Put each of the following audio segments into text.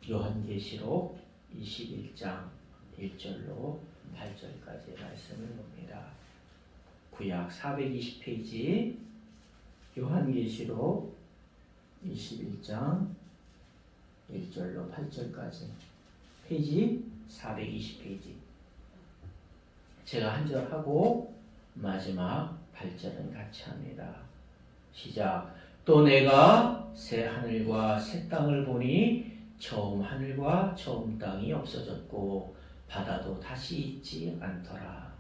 요한계시록 21장 1절로 8절까지의 말씀을 봅니다. 구약 420페이지 요한계시록 21장 1절로 8절까지 페이지 420페이지. 제가 한 절 하고 마지막 8절은 같이 합니다. 시작. 또 내가 새 하늘과 새 땅을 보니 처음 하늘과 처음 땅이 없어졌고 바다도 다시 있지 않더라.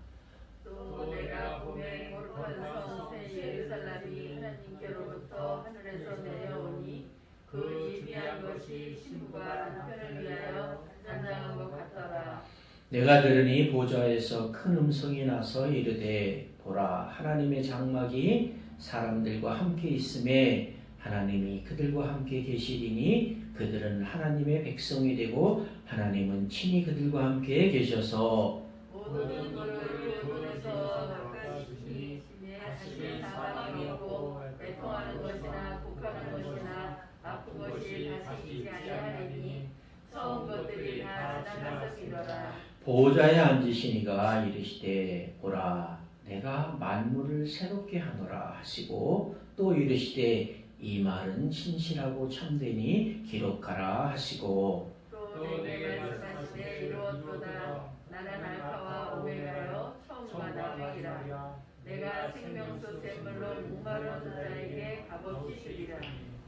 또 내가 보매 거룩한 성 새 예루살렘이 하나님께로부터 하늘에서 내려오니 그 예비한 것이 신부가 남편을 위하여 단장한 것 같더라. 내가 들으니 보좌에서 큰 음성이 나서 이르되 보라 하나님의 장막이 사람들과 함께 있음에 하나님이 그들과 함께 계시리니 그들은 하나님의 백성이 되고 하나님은 친히 그들과 함께 계셔서 모든 것을 그분에서 가까이시니 다시 사망이 없고 애통하는 것이나 곡하는 것이나 아픈 것이 다시 있지 아니하리니 처음 것들이 다 지나갔으리라. 보호자에 앉으시니가 이르시되 보라 내가 만물을 새롭게 하노라 하시고 또 이르시되 이 말은 진실하고 참되니 기록하라 하시고 또 내가 말씀하시되 이루었도다. 나는 알파와 오메가여 처음과 나중이라. 내가 생명수 샘물로 목마른 자에게 값없이 주리라.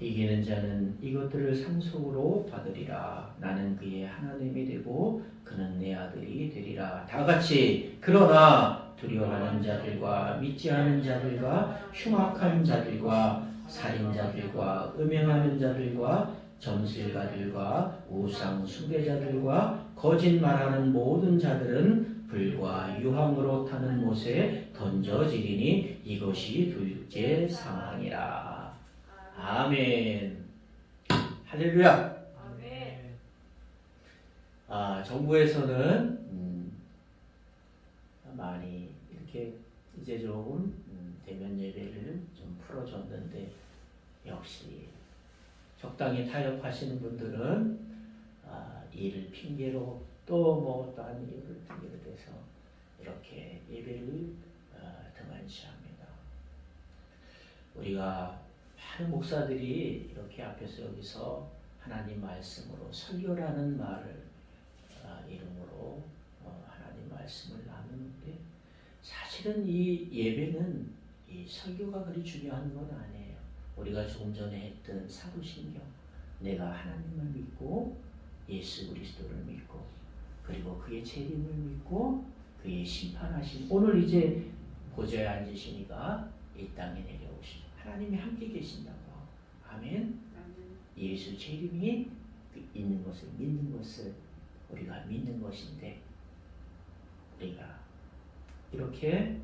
이기는 자는 이것들을 상속으로 받으리라. 나는 그의 하나님이 되고 그는 내 아들이 되리라. 다 같이 그러나 두려워하는 자들과 믿지 않은 자들과 흉악한 자들과 살인자들과 음행하는 자들과 점술가들과 우상 숭배자들과 거짓말하는 모든 자들은 불과 유황으로 타는 못에 던져지리니 이것이 둘째 사망이라. 아멘. 할렐루야. 아멘. 정부에서는 많이 이렇게 이제 조금 대면 예배를 좀 풀어줬는데 역시 적당히 타협하시는 분들은 일을 핑계로 또 다른 이유를 핑계로 대서 이렇게 예배를 등한시합니다. 우리가 많은 목사들이 이렇게 앞에서 여기서 하나님 말씀으로 설교라는 말을 이름으로 하나님 말씀을 나누는데 사실은 이 예배는 이 설교가 그리 중요한 건 아니에요. 우리가 조금 전에 했던 사도신경, 내가 하나님을 믿고 예수 그리스도를 믿고 그리고 그의 재림을 믿고 그의 심판하신 오늘 이제 보좌에 앉으시니까 이 땅에 내려오시죠. 하나님이 함께 계신다고. 아멘. 예수 재림이 있는 것을 믿는 것을 우리가 믿는 것인데 우리가 이렇게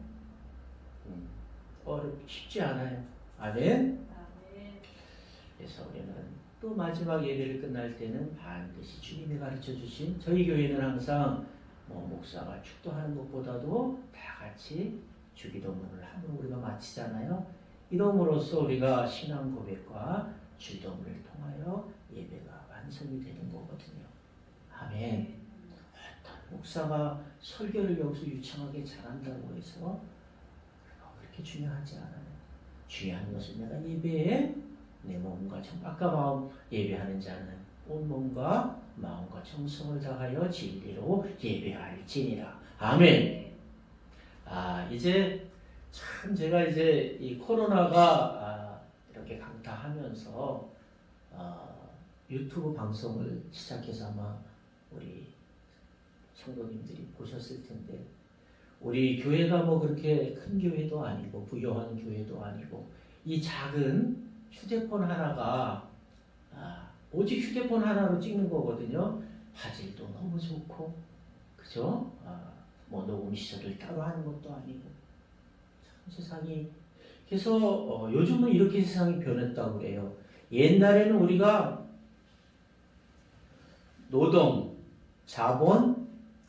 쉽지 않아요. 아멘. 그래서 우리는 또 마지막 예배를 끝날 때는 반드시 주님이 가르쳐 주신 저희 교회는 항상 목사가 축도하는 것보다도 다 같이 주기도문을 하면 우리가 마치잖아요. 이름으로써 우리가 신앙 고백과 주기도문을 통하여 예배가 완성이 되는 거거든요. 아멘. 목사가 설교를 여기서 유창하게 잘한다고 해서 그렇게 중요하지 않아요. 중요한 것은 내가 예배에 내 몸과 아까 마음 예배하는 자는 온 몸과 마음과 정성을 다하여 진리로 예배할지니라. 아멘. 이제 참 제가 이제 이 코로나가 이렇게 강타하면서 유튜브 방송을 시작해서 아마 우리 성도님들이 보셨을 텐데 우리 교회가 그렇게 큰 교회도 아니고 부유한 교회도 아니고 이 작은 휴대폰 하나가 오직 휴대폰 하나로 찍는 거거든요. 화질도 너무 좋고 그죠? 녹음 시설을 따로 하는 것도 아니고 참 세상이 그래서 요즘은 이렇게 세상이 변했다고 그래요. 옛날에는 우리가 노동, 자본,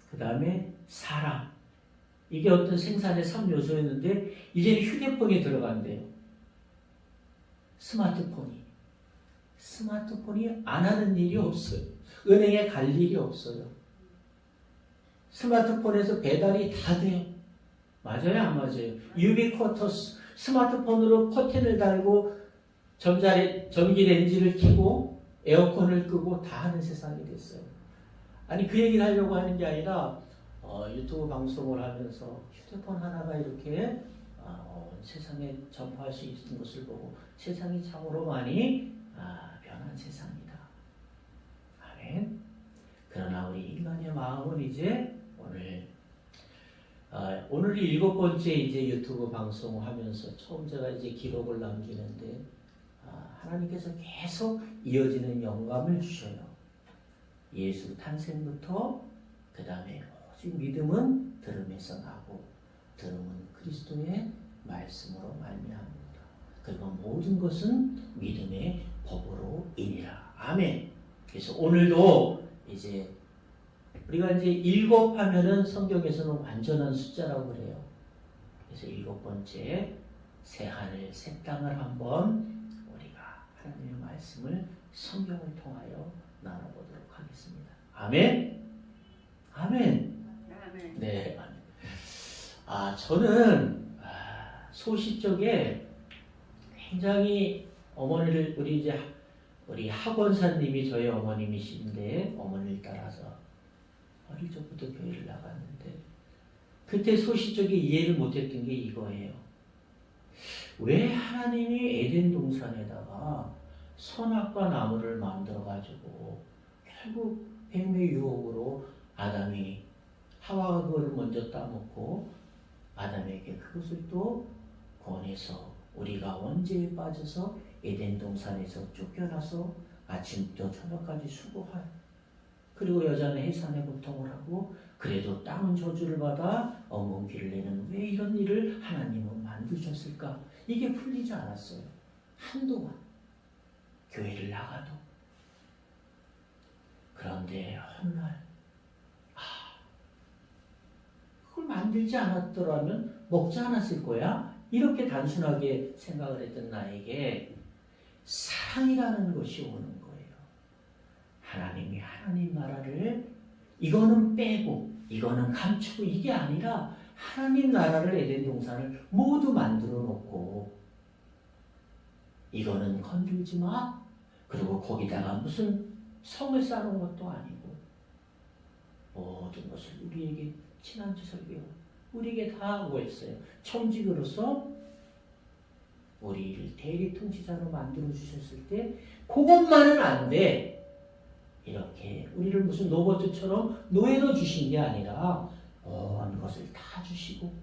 그 다음에 사람 이게 어떤 생산의 3요소였는데 이제는 휴대폰이 들어간대요. 스마트폰이 안 하는 일이 없어요. 은행에 갈 일이 없어요. 스마트폰에서 배달이 다 돼요. 맞아요, 안 맞아요? 유비쿼터스 스마트폰으로 커튼을 달고 전기 렌지를 켜고 에어컨을 끄고 다 하는 세상이 됐어요. 아니 그 얘기를 하려고 하는 게 아니라 유튜브 방송을 하면서 휴대폰 하나가 이렇게 세상에 전파할 수 있는 것을 보고 세상이 참으로 많이 변한 세상이다. 아멘. 그러나 우리 인간의 마음은 이제 오늘이 7번째 이제 유튜브 방송하면서 처음 제가 이제 기록을 남기는데 하나님께서 계속 이어지는 영감을 주셔요. 예수 탄생부터 그 다음에 오직 믿음은 들음에서 나고 들음은 그리스도의 말씀으로 말미암는다. 그리고 모든 것은 믿음의 법으로 인이라. 아멘. 그래서 오늘도 이제 우리가 이제 7 하면은 성경에서는 완전한 숫자라고 그래요. 그래서 7번째 새 하늘 새 땅을 한번 우리가 하나님의 말씀을 성경을 통하여 나눠보도록 하겠습니다. 아멘. 아멘. 아멘. 네. 아멘. 저는 소시적에 굉장히 어머니를 우리 학원사님이 저희 어머님이신데 어머니를 따라서 어릴 적부터 교회를 나갔는데 그때 소시적에 이해를 못했던 게 이거예요. 왜 하나님이 에덴 동산에다가 선악과 나무를 만들어가지고 결국 뱀의 유혹으로 아담이 하와가 그걸 먼저 따먹고 아담에게 그것을 또 권해서 우리가 원죄에 빠져서 에덴 동산에서 쫓겨나서 아침부터 저녁까지 수고할 그리고 여자는 해산의 고통을 하고 그래도 땅은 저주를 받아 엉겅퀴를 내는 왜 이런 일을 하나님은 만드셨을까? 이게 풀리지 않았어요. 한동안 교회를 나가도. 그런데 어느 날 그걸 만들지 않았더라면 먹지 않았을 거야? 이렇게 단순하게 생각을 했던 나에게 사랑이라는 것이 오는 거예요. 하나님이 하나님 나라를 이거는 빼고 이거는 감추고 이게 아니라 하나님 나라를 에덴 동산을 모두 만들어 놓고 이거는 건들지 마. 그리고 거기다가 무슨 성을 쌓는 것도 아니고 모든 것을 우리에게 지난주 설교 우리에게 다 하고 있어요. 청직으로서 우리를 대리 통치자로 만들어 주셨을 때 그것만은 안 돼. 이렇게 우리를 무슨 로봇처럼 노예로 주신 게 아니라 온 것을 다 주시고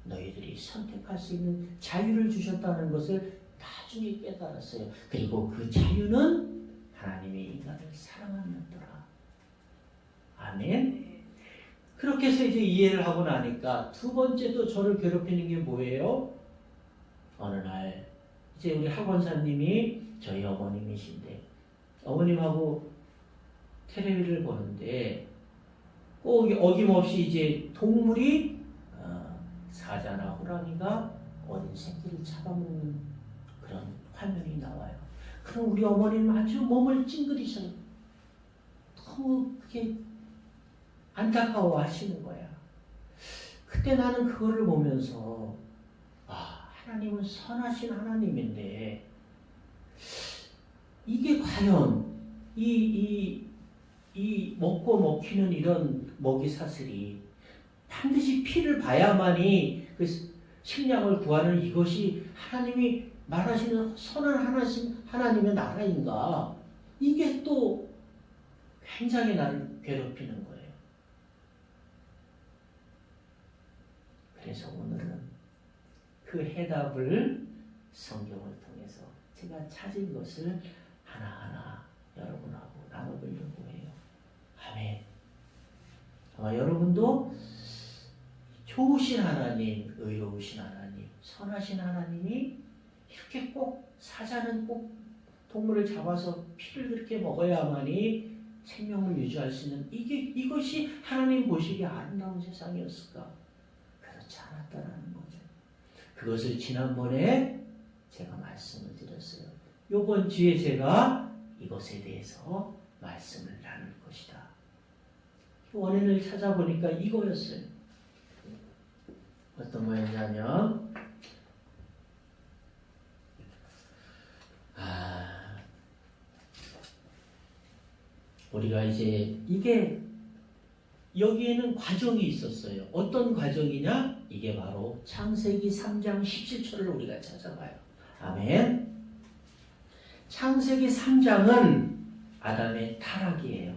너희들이 선택할 수 있는 자유를 주셨다는 것을 나중에 깨달았어요. 그리고 그 자유는 하나님의 인간을 사랑하였더라. 아멘. 그렇게 해서 이제 이해를 하고 나니까 두 번째 또 저를 괴롭히는 게 뭐예요? 어느 날 이제 우리 학원사님이 저희 어머님이신데 어머님하고 텔레비를 보는데 꼭 어김없이 이제 동물이 사자나 호랑이가 어린 새끼를 잡아먹는 그런 화면이 나와요. 그럼 우리 어머니는 아주 몸을 찡그리셔요. 너무 그게 안타까워 하시는 거야. 그때 나는 그거를 보면서 하나님은 선하신 하나님인데 이게 과연 이 먹고 먹히는 이런 먹이 사슬이 반드시 피를 봐야만이 그 식량을 구하는 이것이 하나님이 말하시는 선한 하나님의 나라인가? 이게 또 굉장히 나를 괴롭히는 거예요. 그래서 오늘은 그 해답을 성경을 통해서 제가 찾은 것을 하나하나 여러분하고 나눠보려고 해요. 아멘. 아마 여러분도 좋으신 하나님, 의로우신 하나님, 선하신 하나님이 이렇게 꼭 사자는 꼭 동물을 잡아서 피를 그렇게 먹어야만이 생명을 유지할 수 있는 이것이 하나님 보시기에 아름다운 세상이었을까? 그렇지 않았다라는 거죠. 그것을 지난번에 제가 말씀을 드렸어요. 요번 주에 제가 이것에 대해서 말씀을 나눌 것이다. 원인을 찾아보니까 이거였어요. 어떤 거였냐면 우리가 이제 이게 여기에는 과정이 있었어요. 어떤 과정이냐? 이게 바로 창세기 3장 17절을 우리가 찾아봐요. 아멘. 창세기 3장은 아담의 타락이에요.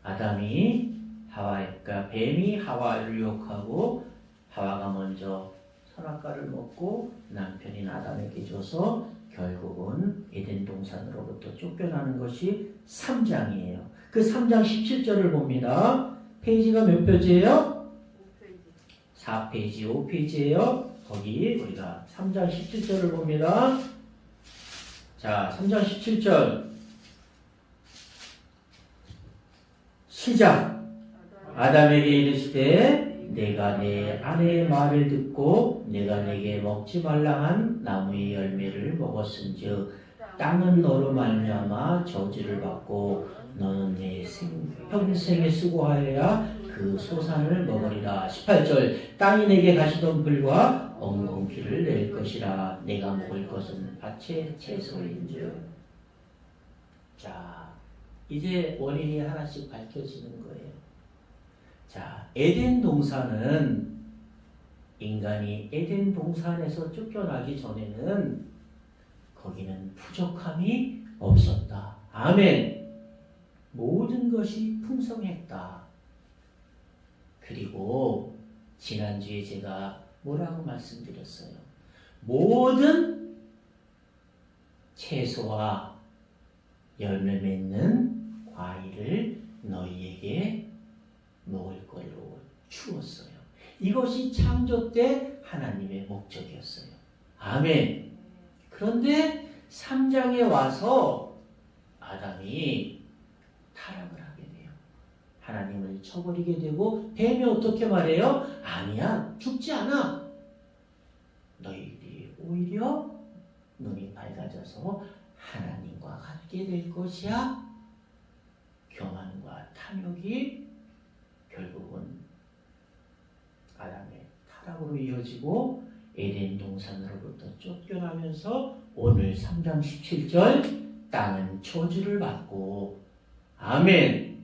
아담이 그러니까 뱀이 하와를 유혹하고 하와가 먼저 선악과를 먹고 남편인 아담에게 줘서 결국은 에덴 동산으로부터 쫓겨나는 것이 3장이에요. 그 3장 17절을 봅니다. 페이지가 몇 페이지예요? 4페이지, 5페이지예요. 거기 우리가 3장 17절을 봅니다. 자, 3장 17절 시작. 아담에게 이르시되 내가 내 아내의 말을 듣고 내가 내게 먹지 말라 한 나무의 열매를 먹었은즉 땅은 너로 말미암아 저주를 받고 너는 내 평생에 수고하여야 그 소산을 먹으리라. 18절 땅이 내게 가시던 불과 엉겅퀴를 낼 것이라. 내가 먹을 것은 밭의 채소인즉. 자, 이제 원인이 하나씩 밝혀지는 거예요. 자, 에덴 동산은 인간이 에덴 동산에서 쫓겨나기 전에는 거기는 부족함이 없었다. 아멘. 모든 것이 풍성했다. 그리고 지난주에 제가 뭐라고 말씀드렸어요? 모든 채소와 열매 맺는 과일을 너희에게 먹을 걸로 주었어요. 이것이 창조 때 하나님의 목적이었어요. 아멘. 그런데 3장에 와서 아담이 타락을 하게 돼요. 하나님을 쳐버리게 되고 뱀이 어떻게 말해요? 아니야, 죽지 않아. 너희들이 오히려 눈이 밝아져서 하나님과 같게 될 것이야. 교만과 탐욕이 결국은 아담의 타락으로 이어지고 에덴 동산으로부터 쫓겨나면서 오늘 3장 17절 땅은 저주를 받고 아멘.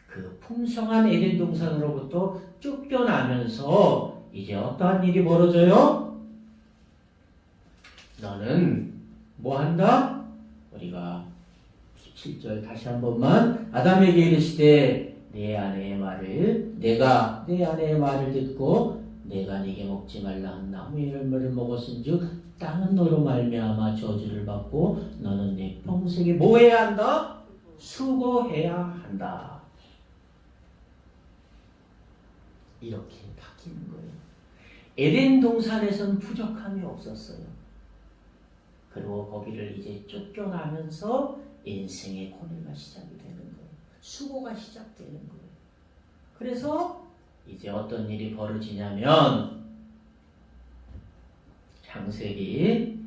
그 풍성한 에덴 동산으로부터 쫓겨나면서 이제 어떠한 일이 벌어져요? 너는 뭐 한다? 우리가 17절 다시 한 번만 아담에게 이르시되 내 아내의 말을 내가 내 아내의 말을 듣고 내가 네게 먹지 말라 한 나무의 열매를 먹었은즉 땅은 너로 말미암아 저주를 받고 너는 내 평생에 뭐 해야 한다? 수고해야 한다. 이렇게 바뀌는 거예요. 에덴 동산에선 부족함이 없었어요. 그리고 거기를 이제 쫓겨나면서 인생의 고뇌가 시작이 되는 거예요. 수고가 시작되는 거예요. 그래서 이제 어떤 일이 벌어지냐면 창세기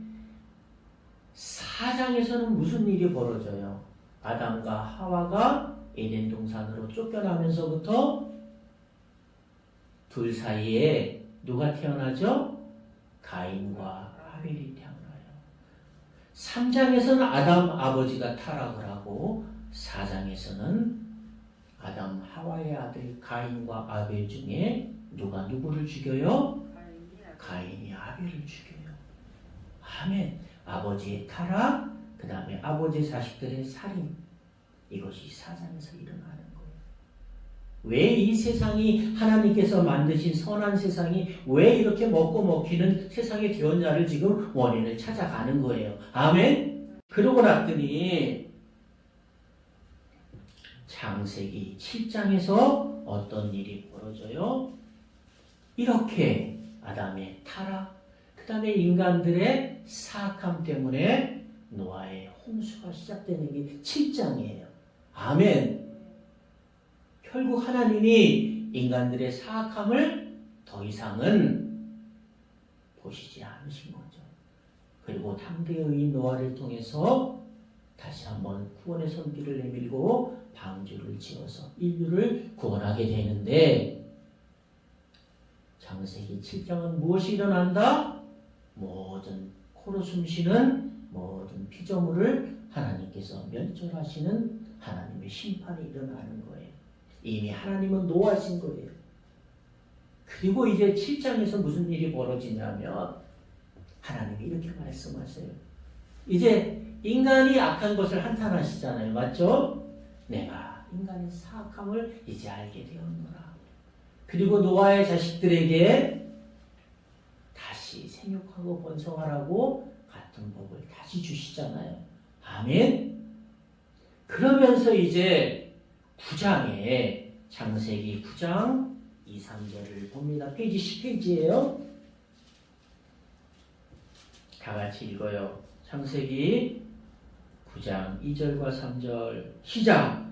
4장에서는 무슨 일이 벌어져요? 아담과 하와가 에덴 동산으로 쫓겨나면서부터 둘 사이에 누가 태어나죠? 가인과 아벨이 태어나요. 3장에서는 아담 아버지가 타락을 하고 4장에서는 아담 하와의 아들 가인과 아벨 중에 누가 누구를 죽여요? 가인이 아벨을 죽여요. 아멘. 아버지의 타락, 그 다음에 아버지 자식들의 살인, 이것이 4장에서 일어나는 거예요. 왜 이 세상이 하나님께서 만드신 선한 세상이 왜 이렇게 먹고 먹히는 세상이 되었냐를 지금 원인을 찾아가는 거예요. 아멘. 그러고 났더니 창세기 7장에서 어떤 일이 벌어져요? 이렇게 아담의 타락, 그 다음에 인간들의 사악함 때문에 노아의 홍수가 시작되는 게 7장이에요. 아멘. 결국 하나님이 인간들의 사악함을 더 이상은 보시지 않으신 거죠. 그리고 당대의 노아를 통해서 다시 한번 구원의 손길을 내밀고 방주를 지어서 인류를 구원하게 되는데 창세기 7장은 무엇이 일어난다? 모든 코로 숨쉬는 모든 피조물을 하나님께서 멸절하시는 하나님의 심판이 일어나는 거예요. 이미 하나님은 노하신 거예요. 그리고 이제 7장에서 무슨 일이 벌어지냐면 하나님이 이렇게 말씀하세요. 이제 인간이 악한 것을 한탄하시잖아요. 맞죠? 내가 인간의 사악함을 이제 알게 되었노라. 그리고 노아의 자식들에게 다시 생육하고 번성하라고 같은 법을 다시 주시잖아요. 아멘. 그러면서 이제 9장에 창세기 9장 2, 3절을 봅니다. 페이지 10페이지예요. 다 같이 읽어요. 창세기 9장 2절과 3절 시작.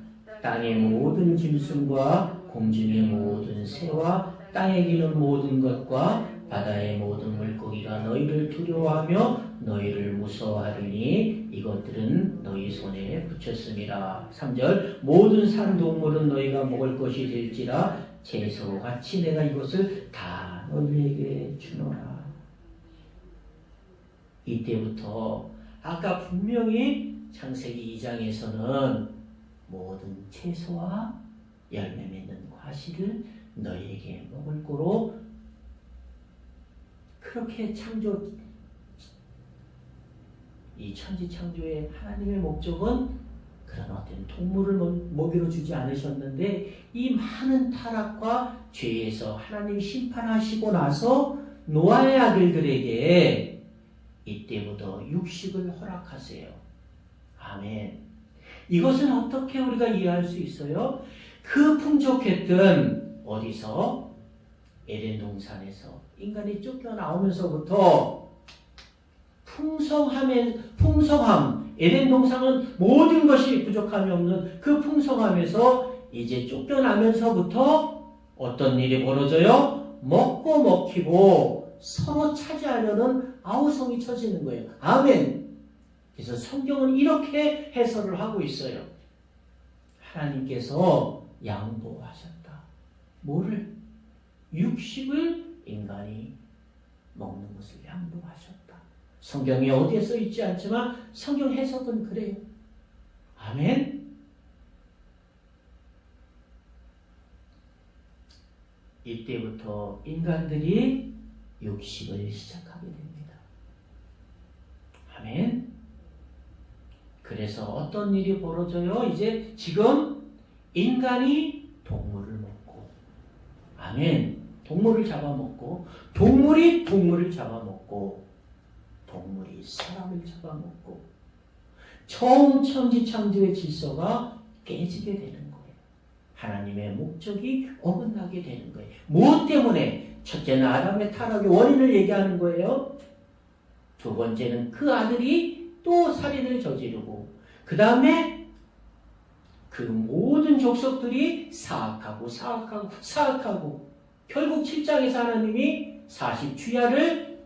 땅의 모든 짐승과 공중의 모든 새와 땅에 기는 모든 것과 바다의 모든 물고기가 너희를 두려워하며 너희를 무서워하리니 이것들은 너희 손에 붙였음이라. 3절 모든 산동물은 너희가 먹을 것이 될지라 채소같이 내가 이것을 다 너희에게 주노라. 이때부터 아까 분명히 창세기 2장에서는 모든 채소와 열매 맺는 과실을 너희에게 먹을 거로 그렇게 이 천지창조의 하나님의 목적은 그런 어떤 동물을 먹이로 주지 않으셨는데 이 많은 타락과 죄에서 하나님이 심판하시고 나서 노아의 아들들에게 이때부터 육식을 허락하세요. 아멘. 이것은 어떻게 우리가 이해할 수 있어요? 그 풍족했던 어디서? 에덴 동산에서 인간이 쫓겨나오면서부터 풍성함, 에덴 동산은 모든 것이 부족함이 없는 그 풍성함에서 이제 쫓겨나면서부터 어떤 일이 벌어져요? 먹고 먹히고 서로 차지하려는 아우성이 쳐지는 거예요. 아멘. 그래서 성경은 이렇게 해설을 하고 있어요. 하나님께서 양보하셨다. 뭐를? 육식을 인간이 먹는 것을 양보하셨다. 성경에 어디에 써 있지 않지만 성경 해석은 그래요. 아멘. 이때부터 인간들이 육식을 시작하게 됩니다. 아멘. 그래서 어떤 일이 벌어져요? 이제 지금 인간이 동물을 먹고, 아멘. 동물을 잡아먹고, 동물이 동물을 잡아먹고, 동물이 사람을 잡아먹고, 처음 천지창조의 질서가 깨지게 되는 거예요. 하나님의 목적이 어긋나게 되는 거예요. 무엇 때문에? 첫째는 아담의 타락의 원인을 얘기하는 거예요. 두 번째는 그 아들이 또 살인을 저지르고, 그 다음에 그 모든 족속들이 사악하고 결국 7장에서 하나님이 40주야를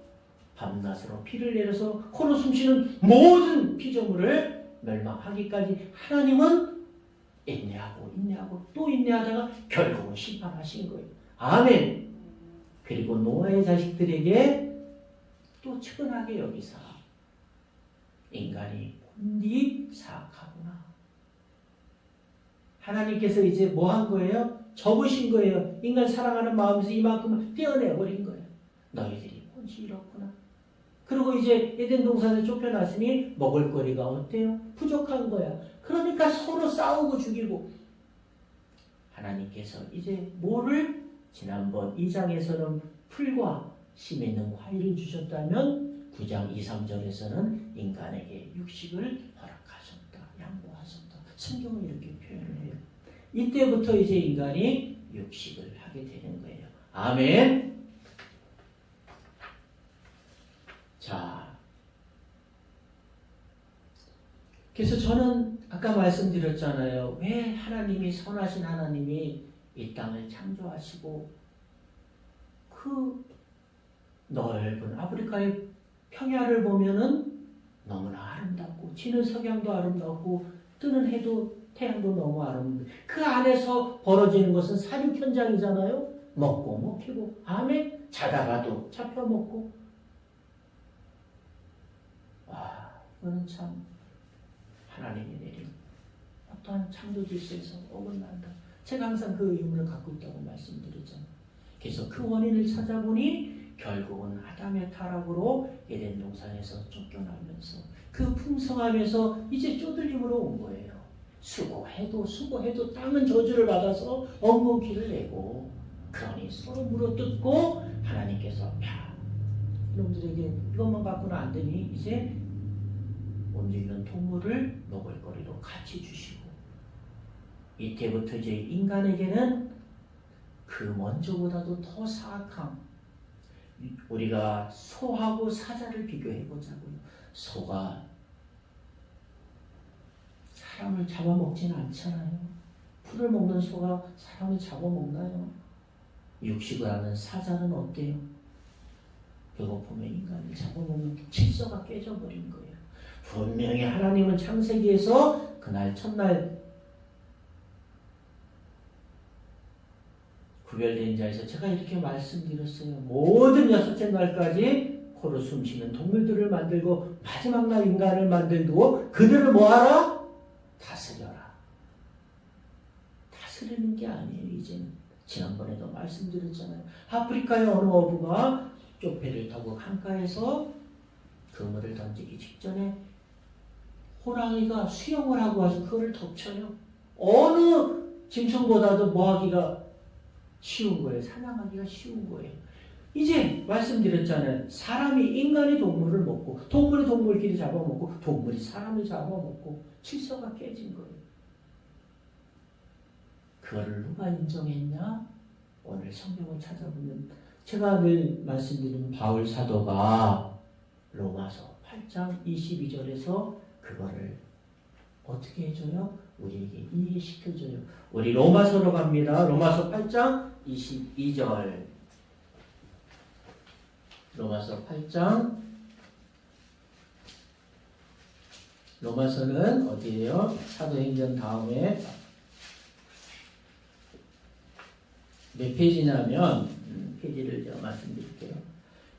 밤낮으로 피를 내려서 코로 숨쉬는 모든 피조물을 멸망하기까지 하나님은 인내하고 또 인내하다가 결국은 심판하신 거예요. 아멘. 그리고 노아의 자식들에게 또 측은하게 여기사 인간이 본디 사악하구나. 하나님께서 이제 뭐 한 거예요? 접으신 거예요. 인간 사랑하는 마음에서 이만큼 떼어내버린 거예요. 너희들이 본시 이렇구나. 그리고 이제 에덴 동산에 쫓겨났으니 먹을 거리가 어때요? 부족한 거야. 그러니까 서로 싸우고 죽이고. 하나님께서 이제 뭐를 지난번 2장에서는 풀과 심 있는 과일을 주셨다면 9장 2, 3절에서는 인간에게 육식을 허락하셨다. 양보하셨다. 성경은 이렇게 표현을 해요. 이때부터 이제 인간이 육식을 하게 되는 거예요. 아멘. 자, 그래서 저는 아까 말씀드렸잖아요. 왜 하나님이 선하신 하나님이 이 땅을 창조하시고 그 넓은 아프리카의 평야를 보면은 너무나 아름답고 지는 석양도 아름답고 뜨는 해도 태양도 너무 아름다운데 그 안에서 벌어지는 것은 사륙 현장이잖아요. 먹고 먹히고 아멘. 자다가도 잡혀 먹고 이거는 참 하나님이 내린 어떠한 창조 질서에서 어긋난다. 제가 항상 그 의문을 갖고 있다고 말씀드렸잖아요. 그래서 그 원인을 찾아보니 결국은 아담의 타락으로 에덴 동산에서 쫓겨나면서 그 풍성함에서 이제 쪼들림으로 온 거예요. 수고해도 땅은 저주를 받아서 엉겅퀴를 내고 그러니 서로 물어뜯고 하나님께서 이놈들에게 이것만 갖고는 안 되니 이제 움직이는 동물을 먹을거리로 같이 주시고 이때부터 이제 인간에게는 그 먼저보다도 더 사악함. 우리가 소하고 사자를 비교해 보자고요. 소가 사람을 잡아먹지는 않잖아요. 풀을 먹는 소가 사람을 잡아먹나요? 육식을 하는 사자는 어때요? 배고프면 인간을 잡아먹는 질서가 깨져버린 거예요. 분명히 하나님은 창세기에서 그날 첫날 구별된 자에서 제가 이렇게 말씀드렸어요. 모든 여섯째 날까지 코로 숨쉬는 동물들을 만들고 마지막 날 인간을 만들고 그들을 뭐하라? 다스려라. 다스리는 게 아니에요. 이제는 지난번에도 말씀드렸잖아요. 아프리카의 어느 어부가 쪽배를 타고 강가에서 그물을 던지기 직전에 호랑이가 수영을 하고 와서 그거를 덮쳐요. 어느 짐승보다도 뭐하기가 쉬운 거예요. 사냥하기가 쉬운 거예요. 이제 말씀드렸잖아요. 사람이 인간이 동물을 먹고 동물이 동물끼리 잡아먹고 동물이 사람을 잡아먹고 질서가 깨진 거예요. 그거를 누가 인정했냐? 오늘 성경을 찾아보면 제가 늘 말씀드리는 바울 사도가 로마서 8장 22절에서 그거를 어떻게 해줘요? 우리에게 이해시켜줘요. 우리 로마서로 갑니다. 로마서 8장 22절. 로마서 8장. 로마서는 어디예요? 사도행전 다음에 몇 페이지냐면 페이지를 제가 말씀드릴게요.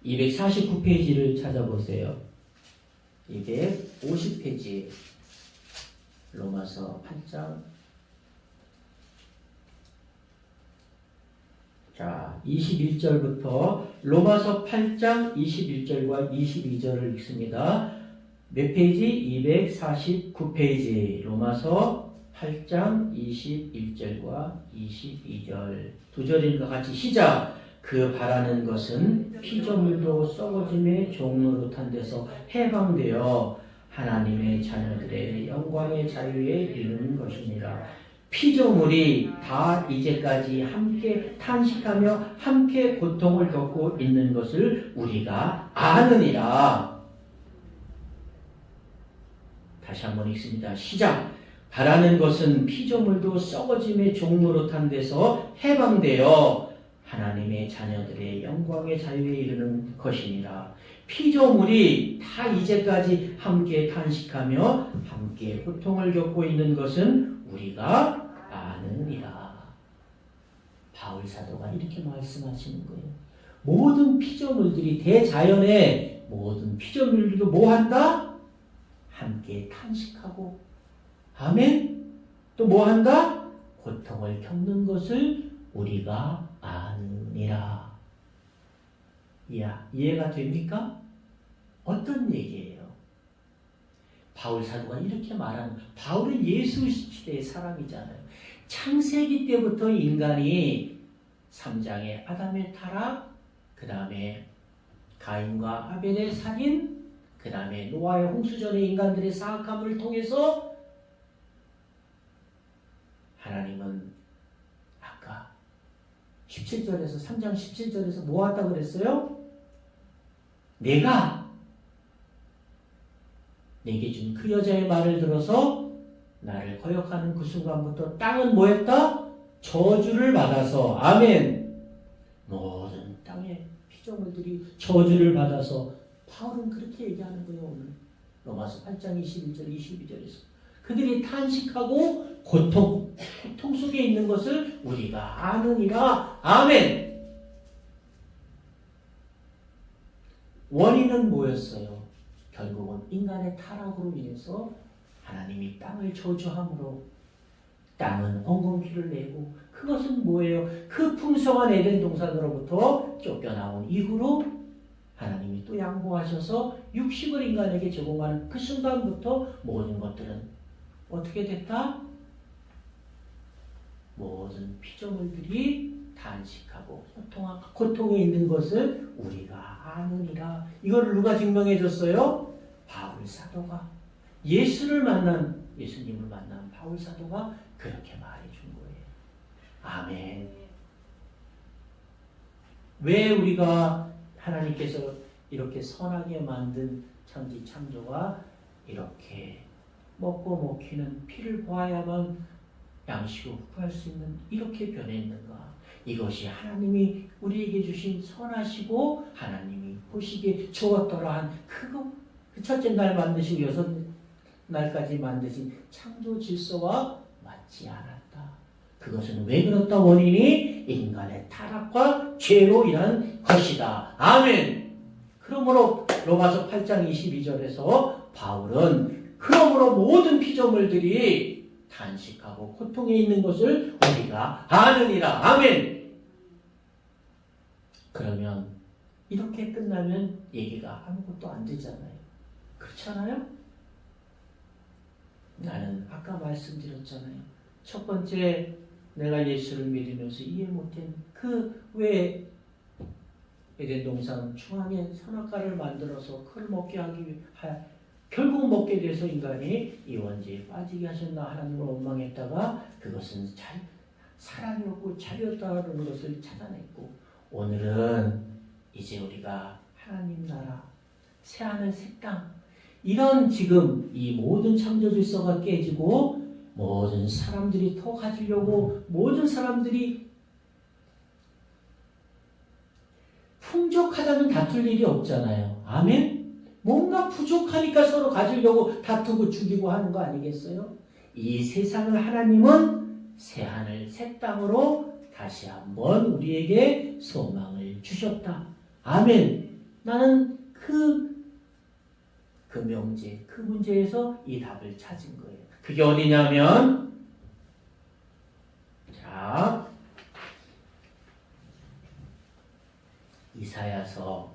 249페이지를 찾아보세요. 250페이지. 로마서 8장. 자, 21절부터 로마서 8장 21절과 22절을 읽습니다. 몇 페이지? 249페이지. 로마서 8장 21절과 22절. 두 절인가 같이 시작. 그 바라는 것은 피조물도 썩어짐의 종로로 탄 데서 해방되어 하나님의 자녀들의 영광의 자유에 이르는 것이니라. 피조물이 다 이제까지 함께 탄식하며 함께 고통을 겪고 있는 것을 우리가 아느니라. 다시 한번 읽습니다. 시작. 바라는 것은 피조물도 썩어짐의 종로로 탄 데서 해방되어 하나님의 자녀들의 영광의 자유에 이르는 것이니라. 피조물이 다 이제까지 함께 탄식하며 함께 고통을 겪고 있는 것은 우리가 아느니라. 바울 사도가 이렇게 말씀하시는 거예요. 모든 피조물들이 대자연의 모든 피조물들도 뭐 한다? 함께 탄식하고 아멘? 또 뭐 한다? 고통을 겪는 것을 우리가 아느니라. 이해가 됩니까? 어떤 얘기예요? 바울 사도가 이렇게 말하는, 바울은 예수 시대의 사람이잖아요. 창세기 때부터 인간이 3장의 아담의 타락, 그 다음에 가인과 아벨의 살인, 그 다음에 노아의 홍수전의 인간들의 사악함을 통해서 하나님은 아까 17절에서 3장 17절에서 뭐 한다고 그랬어요? 내가 내게 준 그 여자의 말을 들어서 나를 거역하는 그 순간부터 땅은 뭐 했다? 저주를 받아서 아멘. 모든 땅의 피조물들이 저주를 받아서 바울은 그렇게 얘기하는 거예요. 오늘 로마서 8장 21절 22절에서 그들이 탄식하고 고통 속에 있는 것을 우리가 아느니라. 아멘. 원인은 뭐였어요? 결국은 인간의 타락으로 인해서 하나님이 땅을 저주함으로 땅은 엉겅퀴를 내고, 그것은 뭐예요? 그 풍성한 에덴 동산으로부터 쫓겨나온 이후로 하나님이 또 양보하셔서 육식을 인간에게 제공하는 그 순간부터 모든 것들은 어떻게 됐다? 모든 피조물들이 탄식하고 고통에 있는 것을 우리가 아느니라. 이거를 누가 증명해 줬어요? 바울 사도가. 예수님을 만난 바울 사도가 그렇게 말해 준 거예요. 아멘. 왜 우리가 하나님께서 이렇게 선하게 만든 천지 창조가 이렇게 먹고 먹히는 피를 보아야만 양식을 구할 수 있는 이렇게 변했는가? 이것이 하나님이 우리에게 주신 선하시고 하나님이 보시기에 좋았더라 한 그 첫째 날 만드시고 여섯 날까지 만드신 창조 질서와 맞지 않았다. 그것은 왜 그렇다? 원인이 인간의 타락과 죄로 인한 것이다. 아멘. 그러므로 로마서 8장 22절에서 바울은 그러므로 모든 피조물들이 탄식하고 고통에 있는 것을 우리가 아느니라. 아멘. 그러면 이렇게 끝나면 얘기가 아무것도 안 되잖아요. 그렇잖아요? 나는 아까 말씀드렸잖아요. 첫 번째, 내가 예수를 믿으면서 이해 못한 왜 에덴 동산 중앙에 선악과를 만들어서 그걸 먹게 하기 위해 결국 먹게 돼서 인간이 이 원죄에 빠지게 하셨나 하나님을 원망했다가 그것은 사랑이었고 자비였다는 것을 찾아냈고, 오늘은 이제 우리가 하나님 나라, 새하늘 새 땅, 이런 지금 이 모든 창조 질서가 깨지고 모든 사람들이 더 가지려고 모든 사람들이 풍족하다면 다툴 일이 없잖아요. 아멘? 뭔가 부족하니까 서로 가지려고 다투고 죽이고 하는 거 아니겠어요? 이 세상을 하나님은 새하늘 새 땅으로 다시 한번 우리에게 소망을 주셨다. 아멘. 나는 그 명제, 그 문제에서 이 답을 찾은 거예요. 그게 어디냐면, 자, 이사야서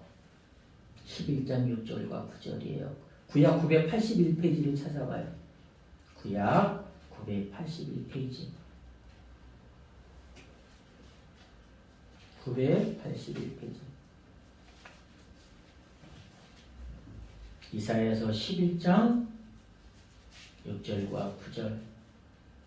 11장 6절과 9절이에요. 구약 981페이지를 찾아봐요. 구약 981페이지. 981페이지. 이사야서 11장 6절과 9절.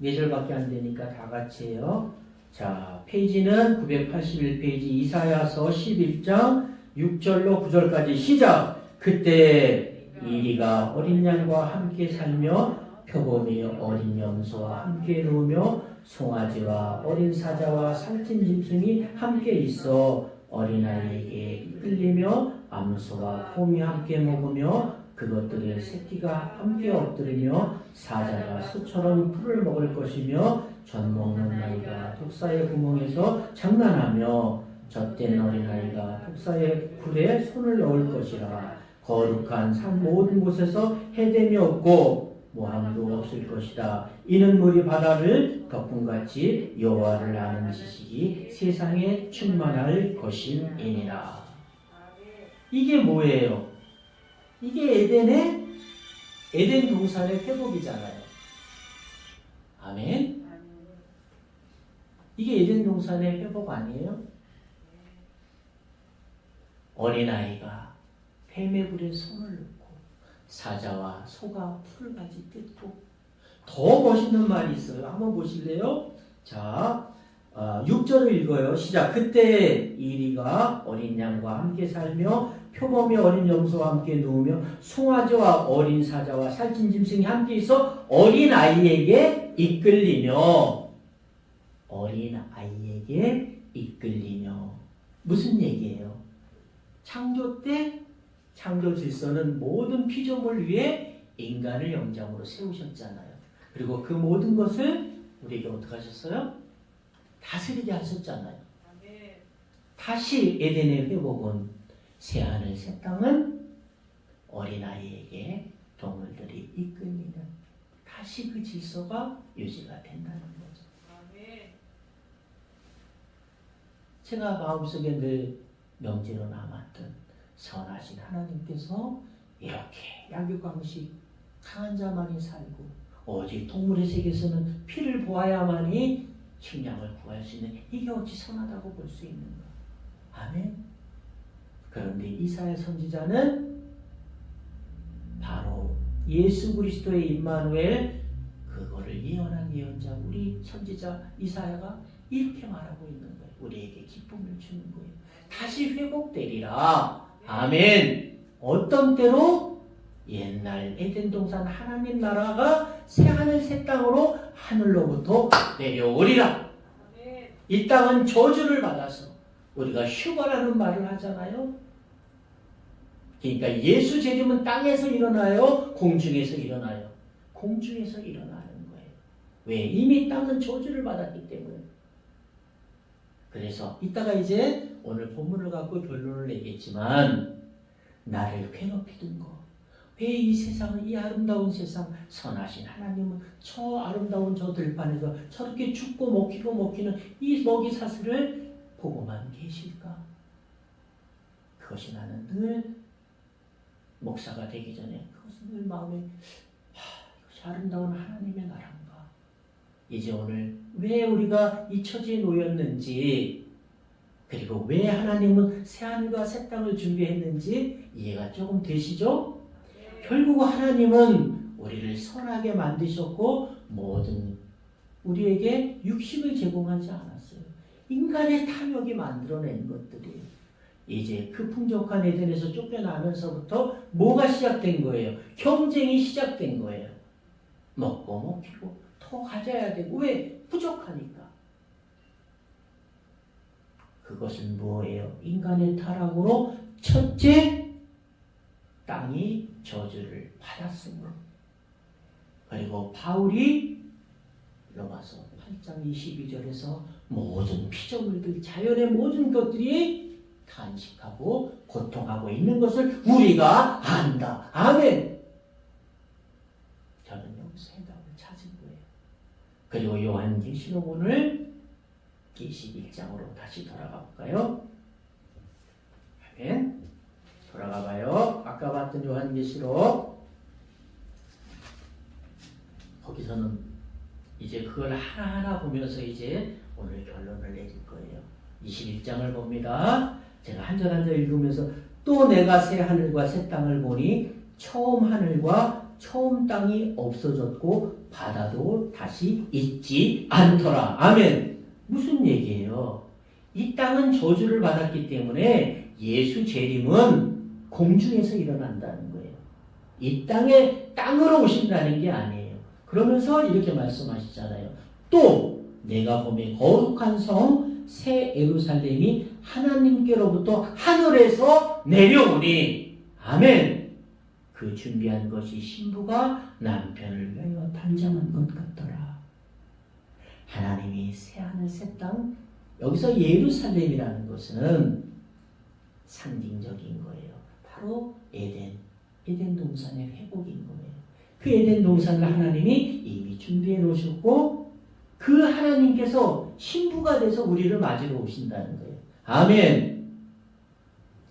4절밖에 안 되니까 다 같이 해요. 자, 페이지는 981페이지 이사야서 11장 6절로 9절까지 시작! 그때 이리가 어린 양과 함께 살며 표범이 어린 염소와 함께 누우며 송아지와 어린 사자와 살찐 짐승이 함께 있어 어린아이에게 이끌리며 암소와 곰이 함께 먹으며 그것들의 새끼가 함께 엎드리며 사자가 소처럼 풀을 먹을 것이며 젖 먹는 아이가 독사의 구멍에서 장난하며 젖된 어린아이가 독사의 굴에 손을 넣을 것이라. 거룩한 산 모든 곳에서 해됨이 없고 모함도 없을 것이다. 이는 물이 바다를 덮음같이 여호와를 아는 지식이 세상에 충만할 것임이니라. 이게 뭐예요? 이게 에덴 동산의 회복이잖아요. 아멘. 이게 에덴 동산의 회복 아니에요? 어린아이가 뱀의 굴에 손을 넣고 사자와 소가 풀까지 뜯고, 더 멋있는 말이 있어요. 한번 보실래요? 자, 6절을 읽어요. 시작. 그때 이리가 어린 양과 함께 살며 표범이 어린 염소와 함께 누우며 송아지와 어린 사자와 살찐 짐승이 함께 있어 어린아이에게 이끌리며 무슨 얘기예요? 창조 때 창조 질서는 모든 피조물 위에 인간을 영장으로 세우셨잖아요. 그리고 그 모든 것을 우리에게 어떻게 하셨어요? 다스리게 하셨잖아요. 다시 에덴의 회복은 새하늘 새 땅은 어린아이에게 동물들이 이끌리는 다시 그 질서가 유지가 된다는 거죠. 제가 마음속에 늘 명제로 남았던 선하신 하나님께서 이렇게 약육강식 강한 자만이 살고 오직 동물의 세계에서는 피를 보아야만이 식량을 구할 수 있는 이게 어찌 선하다고 볼 수 있는가. 아멘. 그런데 이사야 선지자는 바로 예수 그리스도의 임마누엘 그거를 예언한 예언자 우리 선지자 이사야가 이렇게 말하고 있는 거예요. 우리에게 기쁨을 주는 거예요. 다시 회복되리라. 아멘. 어떤 때로 옛날 에덴 동산 하나님 나라가 새하늘 새 땅으로 하늘로부터 내려오리라. 이 땅은 저주를 받아서 우리가 휴거라는 말을 하잖아요. 그러니까 예수 재림은 땅에서 일어나요? 공중에서 일어나요? 공중에서 일어나는 거예요. 왜? 이미 땅은 저주를 받았기 때문에. 그래서 이따가 이제 오늘 본문을 갖고 결론을 내겠지만 나를 괴롭히던 거. 왜 이 세상은 이 아름다운 세상 선하신 하나님은 저 아름다운 저 들판에서 저렇게 죽고 먹히는 이 먹이 사슬을 보고만 계실까? 그것이 나는 늘 목사가 되기 전에 그것은 늘 마음에 이것이 아름다운 하나님의 나라인가? 이제 오늘 왜 우리가 이 처지에 놓였는지 그리고 왜 하나님은 새하늘과 새 땅을 준비했는지 이해가 조금 되시죠? 결국 하나님은 우리를 선하게 만드셨고 모든 우리에게 육식을 제공하지 않았어요. 인간의 탐욕이 만들어낸 것들이에요. 이제 그 풍족한 에덴에서 쫓겨나면서부터 뭐가 시작된 거예요? 경쟁이 시작된 거예요. 먹고 먹히고 더 가져야 되고 왜? 부족하니까. 그것은 뭐예요? 인간의 타락으로 첫째 땅이 저주를 받았으므로. 그리고 바울이 로마서 8장 22절에서 모든 피조물들 자연의 모든 것들이 탄식하고 고통하고 있는 것을 우리가 안다. 아멘. 저는 여기서 해답을 찾은 거예요. 그리고 요한계시록 오늘 21장으로 다시 돌아가 볼까요? 아멘. 돌아가 봐요. 아까 봤던 요한계시록 거기서는 이제 그걸 하나하나 보면서 이제 오늘 결론을 내릴 거예요. 21장을 봅니다. 제가 한 절 한 절 읽으면서 또 내가 새 하늘과 새 땅을 보니 처음 하늘과 처음 땅이 없어졌고 바다도 다시 있지 않더라. 아멘. 무슨 얘기예요? 이 땅은 저주를 받았기 때문에 예수 재림은 공중에서 일어난다는 거예요. 이 땅에 땅으로 오신다는 게 아니에요. 그러면서 이렇게 말씀하시잖아요. 또 내가 보면 거룩한 성 새 예루살렘이 하나님께로부터 하늘에서 내려오니 아멘. 그 준비한 것이 신부가 남편을 위하여 단장한 것 같더라. 하나님이 새 하늘 새 땅 여기서 예루살렘이라는 것은 상징적인 거예요. 바로 에덴 동산의 회복인 거예요. 그 에덴 동산을 하나님이 이미 준비해 놓으셨고 그 하나님께서 신부가 돼서 우리를 맞으러 오신다는 거예요. 아멘.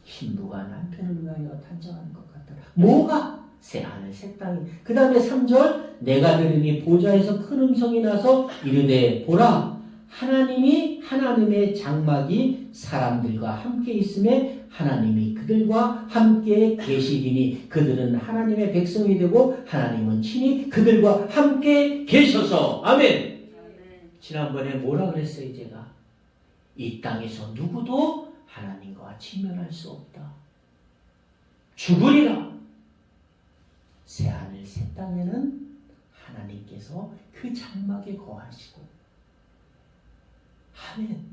신부가 남편을 위하여 탄생한 것 같더라. 뭐가? 새 하늘 새 땅이. 그 다음에 3절 내가 들으니 보좌에서 큰 음성이 나서 이르되 보라 하나님의 장막이 사람들과 함께 있음에 하나님이 그들과 함께 계시리니 그들은 하나님의 백성이 되고 하나님은 친히 그들과 함께 계셔서 아멘. 지난번에 뭐라 그랬어요 제가? 이 땅에서 누구도 하나님과 친면할 수 없다. 죽으리라. 새하늘 새 땅에는 하나님께서 그 장막에 거하시고 아멘.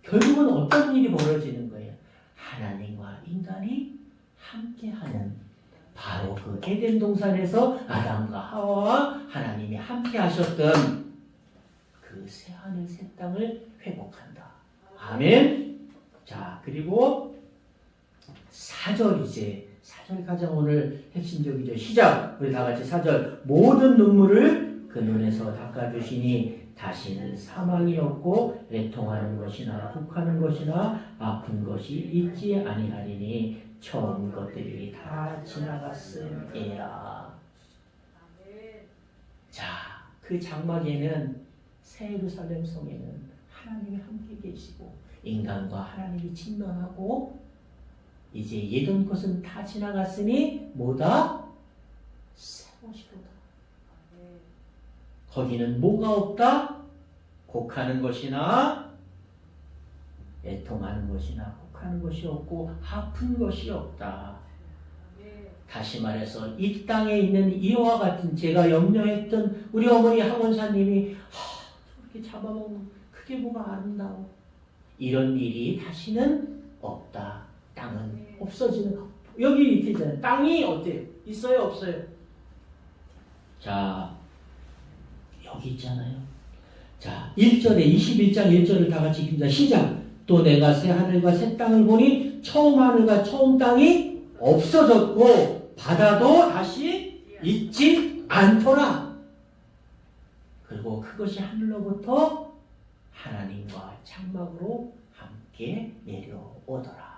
결국은 어떤 일이 벌어지는 거예요? 하나님과 인간이 함께하는 바로 그 에덴 동산에서 아담과 하와와 하나님이 함께 하셨던 그 새하늘 새 땅을 회복한다. 아멘. 자, 그리고 4절 이제 4절 가장 오늘 핵심적이죠. 시작. 우리 다 같이 4절. 모든 눈물을 그 눈에서 닦아주시니 다시는 사망이 없고 애통하는 것이나 욱하는 것이나 아픈 것이 있지 아니하리니 처음 것들이 다 지나갔음이라. 자, 그 장막에는 새 예루살렘 성에는 하나님이 함께 계시고 인간과 하나님이 친명하고 이제 예전 것은 다 지나갔으니 뭐다? 새 것이로다. 거기는 뭐가 없다? 곡하는 것이나 애통하는 것이나 곡하는 것이 없고 아픈 것이 없다. 다시 말해서 이 땅에 있는 이와 같은 제가 염려했던 우리 어머니 학원사님이 저렇게 잡아먹는 그게 뭐가 아름다워. 이런 일이 다시는 없다. 땅은 없어지는 여기 이렇게 있잖아요. 땅이 어때요? 있어요? 없어요? 자, 여기 있잖아요. 자, 1절에 21장 1절을 다 같이 읽습니다. 시작. 또 내가 새 하늘과 새 땅을 보니 처음 하늘과 처음 땅이 없어졌고 바다도 다시 있지 않더라. 그리고 그것이 하늘로부터 하나님과 장막으로 함께 내려오더라.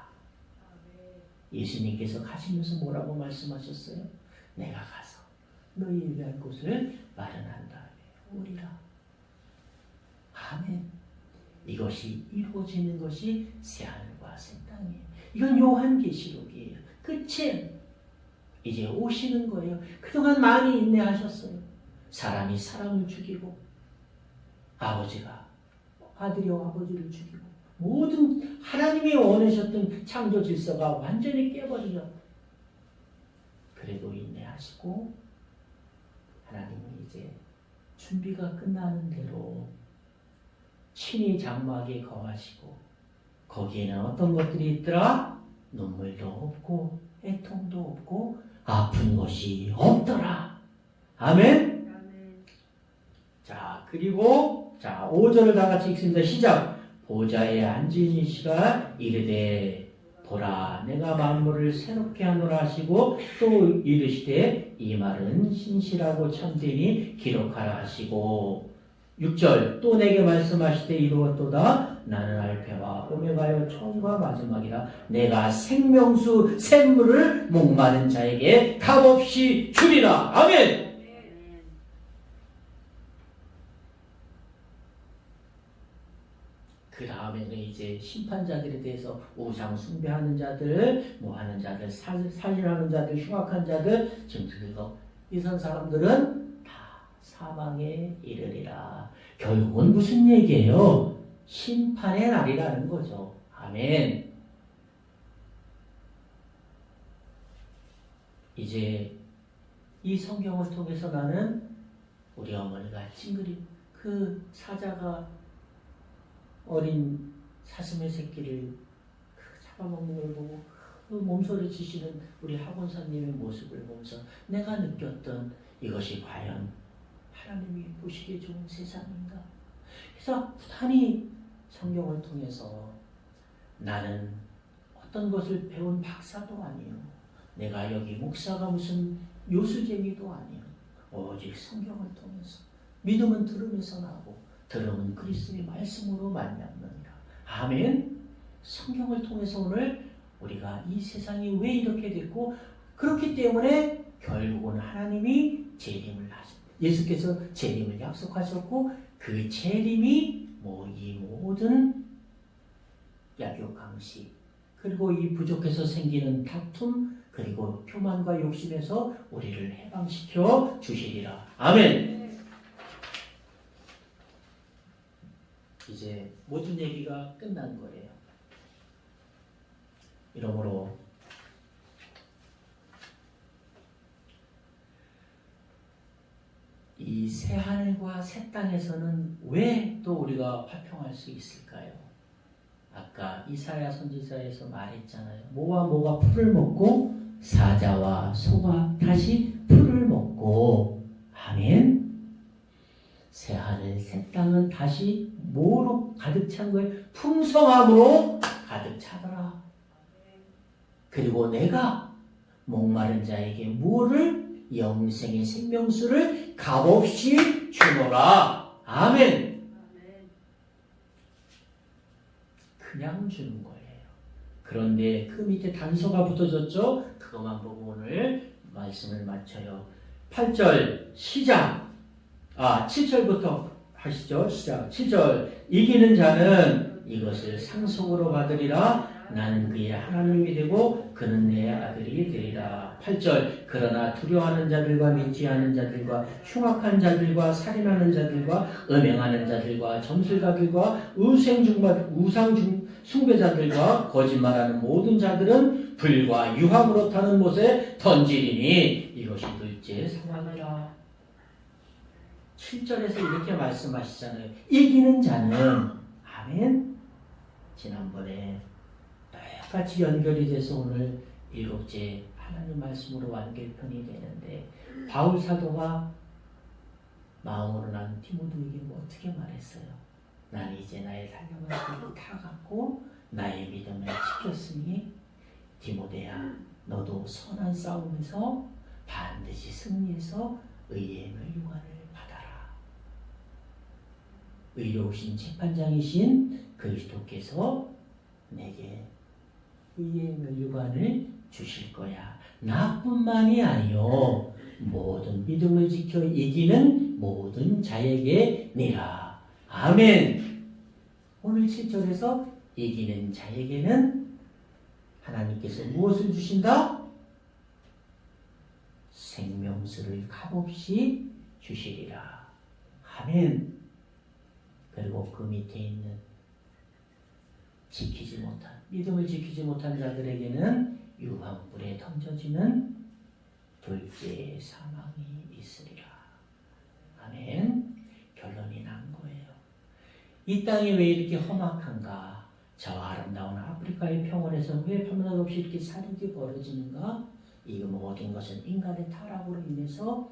예수님께서 가시면서 뭐라고 말씀하셨어요? 내가 가서 너희에 위한 곳을 마련한다. 오리라. 아멘. 이것이 이루어지는 것이 새하늘과 새 땅이에요. 이건 요한계시록이에요. 끝에 이제 오시는 거예요. 그동안 많이 인내하셨어요. 사람이 사람을 죽이고 아버지가 아들이와 아버지를 죽이고 모든 하나님이 원하셨던 창조 질서가 완전히 깨버리죠. 그래도 인내하시고 하나님은 이제 준비가 끝나는 대로 친히 장막에 거하시고 거기에는 어떤 것들이 있더라? 눈물도 없고 애통도 없고 아픈 것이 없더라. 아멘. 자, 그리고 5절을 다 같이 읽습니다. 시작. 보좌에 앉은 이시가 이르되 보라 내가 만물을 새롭게 하노라 하시고 또 이르시되 이 말은 신실하고 참되니 기록하라 하시고 6절 또 내게 말씀하시되 이루었도다 나는 알페와 오메가요 처음과 마지막이라 내가 생명수 샘물을 목마른 자에게 값없이 주리라. 아멘. 그 다음에는 이제 심판자들에 대해서 우상 숭배하는 자들, 뭐 하는 자들, 살인하는 자들, 흉악한 자들, 지금 그래서 이런 사람들은 다 사망에 이르리라. 결국은 무슨 얘기예요? 심판의 날이라는 거죠. 아멘. 이제 이 성경을 통해서 나는 우리 어머니가 찡그리 그 사자가 어린 사슴의 새끼를 잡아먹는 걸 보고 그 몸소리 치시는 우리 학원사님의 모습을 보면서 내가 느꼈던 이것이 과연 하나님이 보시기에 좋은 세상인가? 그래서 부단히 성경을 통해서 나는 어떤 것을 배운 박사도 아니요. 내가 여기 목사가 무슨 요술쟁이도 아니요. 오직 성경을 통해서 믿음은 들음에서 나고 들음은 그리스도의 말씀으로 말미암느니라. 아멘. 성경을 통해서 오늘 우리가 이 세상이 왜 이렇게 됐고 그렇기 때문에 결국은 하나님이 재림을 하셨고 예수께서 재림을 약속하셨고 그 재림이 이 모든 약육강식 그리고 이 부족해서 생기는 다툼 그리고 교만과 욕심에서 우리를 해방시켜 주시리라. 아멘. 이제 모든 얘기가 끝난 거예요. 이러므로 이 새 하늘과 새 땅에서는 왜 또 우리가 화평할 수 있을까요? 아까 이사야 선지자에서 말했잖아요. 모와 모가 풀을 먹고 사자와 소가 다시 풀을 먹고 아멘. 새하늘 새 땅은 다시 뭐로 가득 찬 거예요? 풍성함으로 가득 차더라. 그리고 내가 목마른 자에게 무엇을? 영생의 생명수를 값없이 주노라. 아멘. 그냥 주는 거예요. 그런데 그 밑에 단서가 붙어졌죠? 그것만 보고 오늘 말씀을 마쳐요. 8절 시작. 7절부터 하시죠. 시작. 7절 이기는 자는 이것을 상속으로 받으리라. 나는 그의 하나님이 되고 그는 내 아들이 되리라. 8절 그러나 두려워하는 자들과 믿지 않은 자들과 흉악한 자들과 살인하는 자들과 음행하는 자들과 점술가들과 우상 숭배자들과 거짓말하는 모든 자들은 불과 유황으로 타는 못에 던지리니 이것이 둘째 사망이라. 7절에서 이렇게 말씀하시잖아요. 이기는 자는 아멘. 지난번에 똑같이 연결이 돼서 오늘 7째 하나님 말씀으로 완결편이 되는데 바울 사도가 마음으로 난 디모데에게 어떻게 말했어요? 난 이제 나의 살려만 길을 다 갖고 나의 믿음을 지켰으니 디모데야 너도 선한 싸움에서 반드시 승리해서 의의 멸류관을 받아라. 의로우신 재판장이신 그리스도께서 내게 의의 멸류관을 주실 거야. 나뿐만이 아니요 모든 믿음을 지켜 이기는 모든 자에게 니라. 아멘. 오늘 7절에서 이기는 자에게는 하나님께서 무엇을 주신다? 생명수를 값없이 주시리라. 아멘. 그리고 그 밑에 있는 믿음을 지키지 못한 자들에게는 유황불에 던져지는 둘째 사망이 있으리라. 아멘. 결론이 난 거예요. 이 땅이 왜 이렇게 험악한가? 저와 아름다운 아프리카의 평원에서 왜 밤낮 없이 이렇게 살인이 벌어지는가? 이 모든 것은 인간의 타락으로 인해서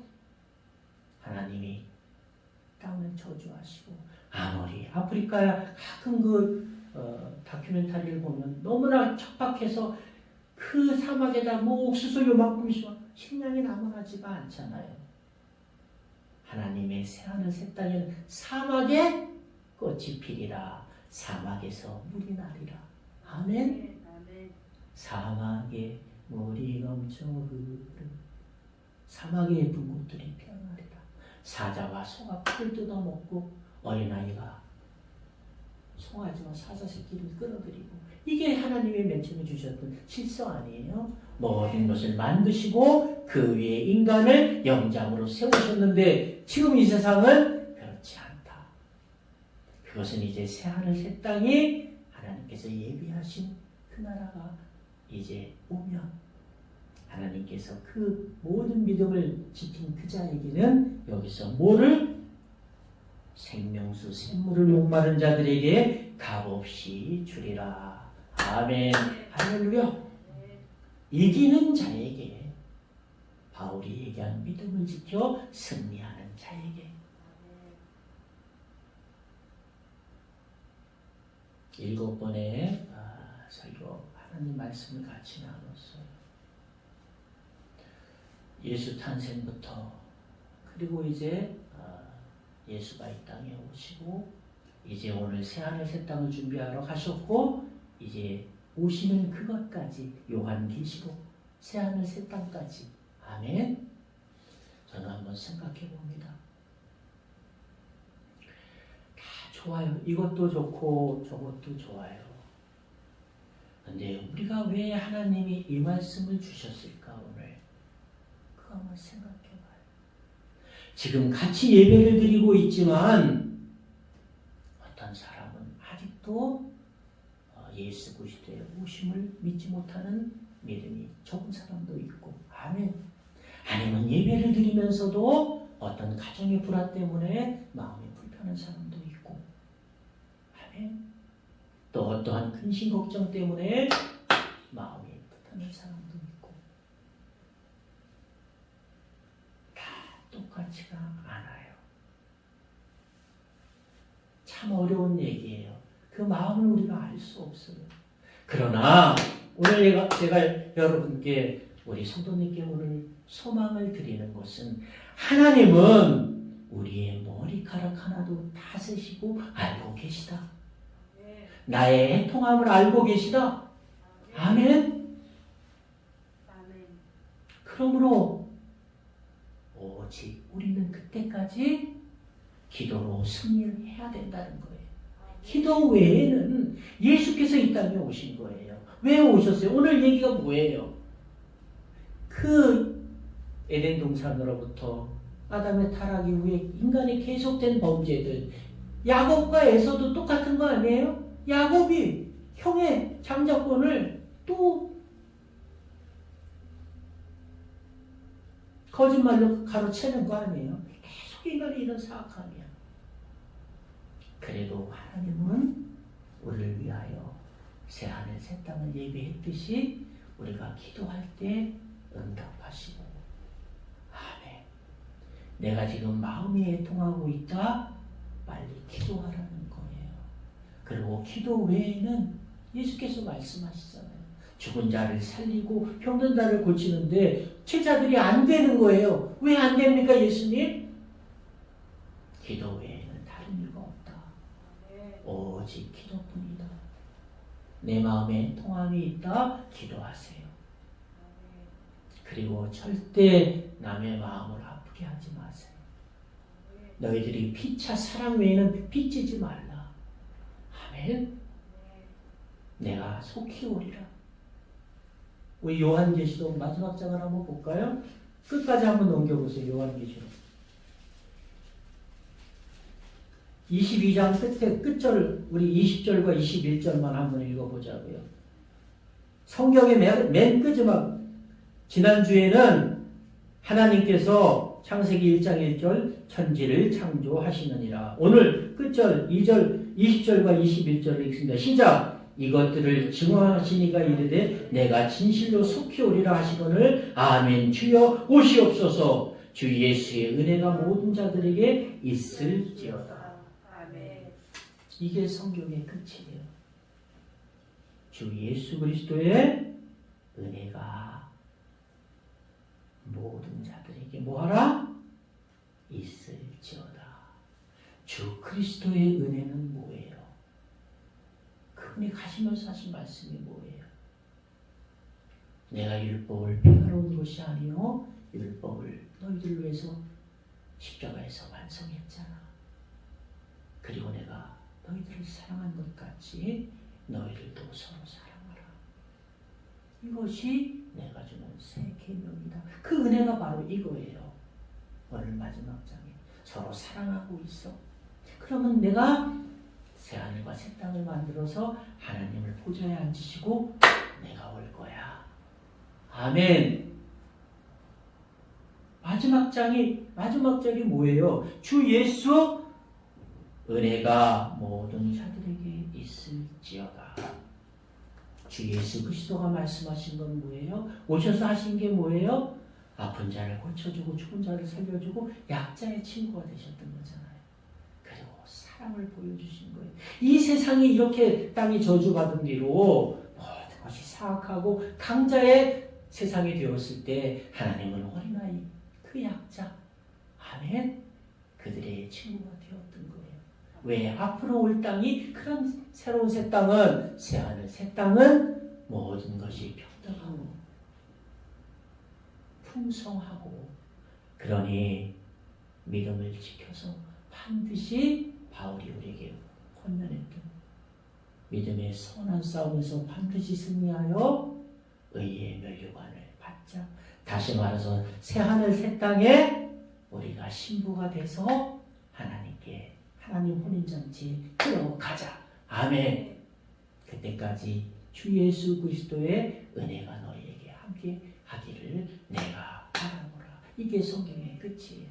하나님이 땅을 저주하시고, 아무리 아프리카 가끔 다큐멘터리를 보면 너무나 척박해서 그 사막에다 뭐 옥수수 요만큼씩 식량이 남아나지가 않잖아요. 하나님의 새하늘 새 땅에는 사막에 꽃이 피리라. 사막에서 물이 나리라. 아멘. 사막에 물이 넘쳐 흐르. 사막에 예쁜 꽃들이 피어나리라. 사자와 소가 풀을 뜯어먹고 어린아이가 송아지와 사자 새끼를 끌어들이고, 이게 하나님의 맨 처음에 주셨던 질서 아니에요? 모든 것을 만드시고 그 위에 인간을 영장으로 세우셨는데 지금 이 세상은 그렇지 않다. 그것은 이제 새하늘 새 땅이 하나님께서 예비하신 그 나라가 이제 오면 하나님께서 그 모든 믿음을 지킨 그 자에게는 여기서 뭐를? 생명수 샘물을 목마른 자들에게 값없이 주리라. 아멘. 할렐루야. 이기는 자에게, 바울이 얘기한 믿음을 지켜 승리하는 자에게. 7번의 설교 하나님 말씀을 같이 나눴어요. 예수 탄생부터, 그리고 이제 예수가 이 땅에 오시고 이제 오늘 새하늘 새 땅을 준비하러 가셨고 이제 오시는 그것까지, 요한계시록 새하늘 새 땅까지. 아멘. 저는 한번 생각해 봅니다. 다 좋아요. 이것도 좋고 저것도 좋아요. 근데 우리가 왜 하나님이 이 말씀을 주셨을까 오늘? 그거 한번 생각해 봐요. 지금 같이 예배를 드리고 있지만 어떤 사람은 아직도 예수 그리스도의 오심을 믿지 못하는 믿음이 적은 사람도 있고, 아멘. 아니면 예배를 드리면서도 어떤 가정의 불화 때문에 마음이 불편한 사람도 있고, 아멘. 또 어떠한 근심 걱정 때문에 마음이 불편한 사람도 있고, 참 어려운 얘기예요. 그 마음을 우리가 알 수 없어요. 그러나 오늘 제가 여러분께 우리 성도님께 오늘 소망을 드리는 것은 하나님은 우리의 머리카락 하나도 다 세시고 알고 계시다. 나의 애통함을 알고 계시다. 아멘. 그러므로 오직 우리는 그때까지 기도로 승리를 해야 된다는 거예요. 기도 외에는 예수께서 이 땅에 오신 거예요. 왜 오셨어요? 오늘 얘기가 뭐예요? 그 에덴 동산으로부터 아담의 타락 이후에 인간의 계속된 범죄들, 야곱과 에서도 똑같은 거 아니에요? 야곱이 형의 장자권을 또 거짓말로 가로채는 거 아니에요? 계속 인간이 이런 사악함이야. 그래도 하나님은 우리를 위하여 새하늘 새 땅을 예비했듯이 우리가 기도할 때 응답하시고, 아멘. 내가 지금 마음이 애통하고 있다, 빨리 기도하라는 거예요. 그리고 기도 외에는 예수께서 말씀하시잖아요. 죽은 자를 살리고 병든 자를 고치는데 제자들이 안 되는 거예요. 왜 안 됩니까, 예수님? 기도 외에는 다른 이유가 없다. 오직 기도뿐이다. 내 마음에 통함이 있다, 기도하세요. 그리고 절대 남의 마음을 아프게 하지 마세요. 너희들이 피차 사랑 외에는 빚지지 말라. 아멘. 내가 속히 오리라. 우리 요한계시록 마지막 장을 한번 볼까요? 끝까지 한번 넘겨보세요. 요한계시록 22장 끝에 끝절 우리 20절과 21절만 한번 읽어보자고요. 성경의 맨 끄지막 지난주에는 하나님께서 창세기 1장 1절 천지를 창조하시느니라. 오늘 끝절 2절 20절과 21절을 읽습니다. 시작. 이것들을 증언하시니가 이르되 내가 진실로 속히 오리라 하시거늘 아멘. 주여 오시옵소서. 주 예수의 은혜가 모든 자들에게 있을지어다. 아멘. 이게 성경의 끝이에요. 주 예수 그리스도의 은혜가 모든 자들에게 뭐하라? 있을지어다. 주 그리스도의 은혜는 뭐예요? 그분이 가시면서 하신 말씀이 뭐예요? 내가 율법을 폐하러 온 것이 아니요 율법을 너희들 위해서 십자가에서 완성했잖아. 그리고 내가 너희들을 사랑한 것 같이 너희들도 서로 사랑하라. 이것이 내가 주는 새 계명이다. 그 은혜가 바로 이거예요. 오늘 마지막 장에 서로 사랑하고 있어. 그러면 내가 새하늘과 새 땅을 만들어서 하나님을 보좌에 앉으시고 내가 올 거야. 아멘. 마지막 장이 뭐예요? 주 예수 은혜가 모든 자들에게 있을지어다. 주 예수 그리스도가 말씀하신 건 뭐예요? 오셔서 하신 게 뭐예요? 아픈 자를 고쳐주고 죽은 자를 살려주고 약자의 친구가 되셨던 거잖아요. 그리고 사랑을 보여주신 거예요. 이 세상이 이렇게 땅이 저주받은 뒤로 모든 것이 사악하고 강자의 세상이 되었을 때 하나님은 어린아이, 그 약자, 아멘, 그들의 친구가 되었던 거예요. 왜? 앞으로 올 땅이 그런 새로운 새 땅은 새하늘 새 땅은 모든 것이 평등하고 풍성하고 그러니 믿음을 지켜서 반드시 바울이 우리에게 권면했던 믿음의 선한 싸움에서 반드시 승리하여 의의 면류관을 받자. 다시 말해서 새하늘 새 땅에 우리가 신부가 돼서 하나님께 하나님 혼인잔치에 들어가자. 아멘. 그때까지 주 예수 그리스도의 은혜가 너희에게 함께 하기를 내가 바라노라. 이게 성경의 끝이에요.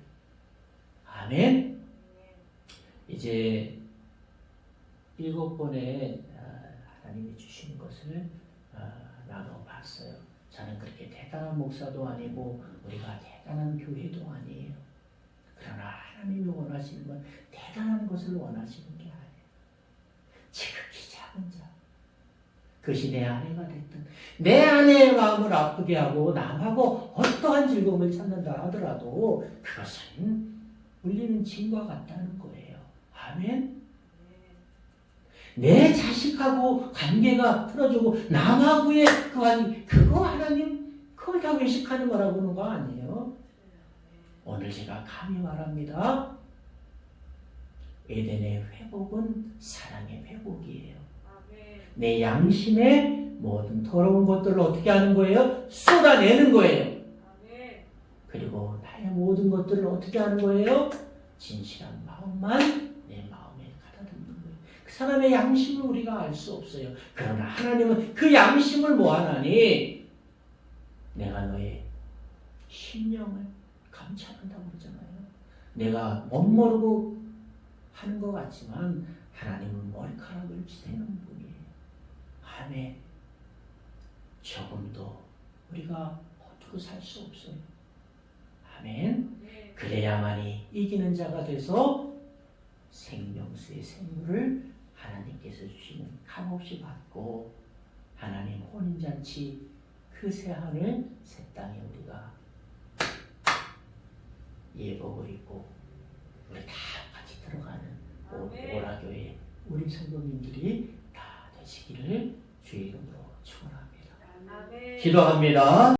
아멘. 이제 7번의 하나님이 주신 것을 나눠봤어요. 저는 그렇게 대단한 목사도 아니고 우리가 대단한 교회도 아니에요. 그러나 하나님이 원하시는 건 대단한 것을 원하시는 게 아니에요. 지극히 작은 자. 그것이 내 아내가 됐든 내 아내의 마음을 아프게 하고 남하고 어떠한 즐거움을 찾는다 하더라도 그것은 울리는 짐과 같다는 거예요. 아멘. 내 자식하고 관계가 틀어지고 남하고의 그 관계, 그거 하나님 그걸 다 외식하는 거라고 하는 거 아니에요. 오늘 제가 감히 말합니다. 에덴의 회복은 사랑의 회복이에요. 내 양심의 모든 더러운 것들을 어떻게 하는 거예요? 쏟아내는 거예요. 그리고 나의 모든 것들을 어떻게 하는 거예요? 진실한 마음만 내 마음에 가다듬는 거예요. 그 사람의 양심을 우리가 알 수 없어요. 그러나 하나님은 그 양심을 뭐 하나니? 내가 너의 심령을 감찰한다고 그러잖아요. 내가 멋모르고 하는 것 같지만 하나님은 머리카락을 지새는 분이에요. 아멘. 조금도 우리가 허투루 살 수 없어요. 아멘. 그래야만이 이기는 자가 돼서 생명수의 생물을 하나님께서 주시는 값없이 받고 하나님 혼인잔치 그 새하늘 새 땅에 우리가 예복을 입고 우리 다 같이 들어가는 오라교회 우리 성도님들이 다 되시기를 주의 이름으로 축원합니다. 기도합니다.